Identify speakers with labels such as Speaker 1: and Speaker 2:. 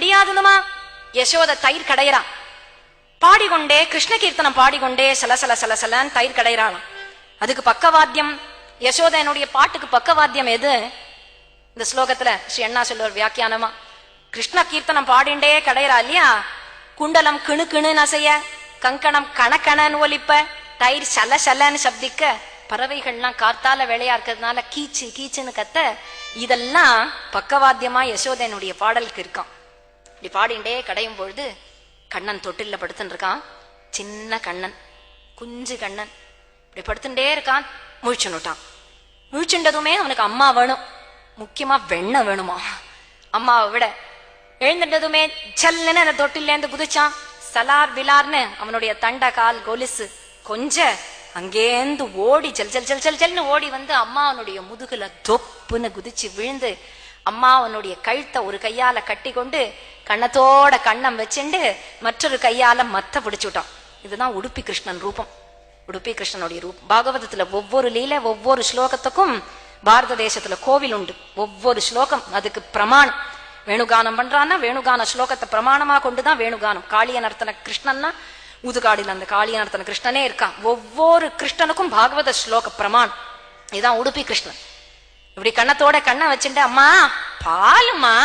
Speaker 1: பிடியாதுனுமா யசோத தயிர் கடையிறான். பாடிக்கொண்டே கிருஷ்ண கீர்த்தனம் பாடிக்கொண்டே சலசல சலசலன்னு தயிர் கடையிறாளாம். அதுக்கு பக்கவாத்தியம், யசோதனுடைய பாட்டுக்கு பக்கவாத்தியம் எது? இந்த ஸ்லோகத்துல ஸ்ரீ அண்ணா சொல்லுவார் வியாக்கியானமா, கிருஷ்ண கீர்த்தனம் பாடிண்டே கடையிறா இல்லையா, குண்டலம் கிணு கிணு நசைய, கங்கணம் கணக்கணன்னு ஒலிப்ப, தயிர் சல சலன்னு சப்திக்க, பறவைகள்லாம் காத்தால வேலையா இருக்கிறதுனால கீச்சு கீச்சுன்னு கத்த, இதெல்லாம் பக்கவாத்தியமா யசோதனுடைய பாடலுக்கு இருக்கான். இப்படி பாடிண்டே கடையும் பொழுது கண்ணன் தொட்டில்ல படுத்துட்டு இருக்கான். சின்ன கண்ணன், குஞ்சு கண்ணன் இப்படி படுத்துட்டே இருக்கான். முழிச்சுட்டான். முழிச்சுட்டதுமே அவனுக்கு அம்மா வேணும், முக்கியமா வெண்ணெய் வேணுமா. அம்மாவை விட எழுந்துட்டதுமே ஜல்லுன்னு அந்த தொட்டிலேருந்து குதிச்சான். சலார் விலார்னு அவனுடைய தண்ட கால் கொலுசு கொஞ்ச அங்கேந்து ஓடி ஜல் ஜல் ஜல் ஜல் ஜல்னு ஓடி வந்து அம்மா அவனுடைய முதுகுல தொப்புன்னு குதிச்சு விழுந்து அம்மா அவனுடைய கழுத்தை ஒரு கையால கட்டி கொண்டு கண்ணத்தோட கண்ணம் வச்சுண்டு மற்றொரு கையால மத்த பிடிச்சுட்டான். இதுதான் உடுப்பி கிருஷ்ணன் ரூபம், உடுப்பி கிருஷ்ணனுடைய ரூபம். பாகவதத்துல ஒவ்வொரு லீல ஒவ்வொரு ஸ்லோகத்துக்கும் பாரத தேசத்துல கோவில் உண்டு. ஒவ்வொரு ஸ்லோகம் அதுக்கு பிரமாணம். வேணுகானம் பண்றான்னா வேணுகான ஸ்லோகத்தை பிரமாணமா கொண்டுதான் வேணுகானம். காளிய நர்த்தன கிருஷ்ணன்னா ஊதுகாடியில் அந்த காளிய நர்த்தன கிருஷ்ணனே இருக்கான். ஒவ்வொரு கிருஷ்ணனுக்கும் பாகவத ஸ்லோக பிரமாணம். இதுதான் உடுப்பி கிருஷ்ணன். இப்படி கண்ணத்தோட கண்ணை வச்சுட்டு அம்மா பாலுமா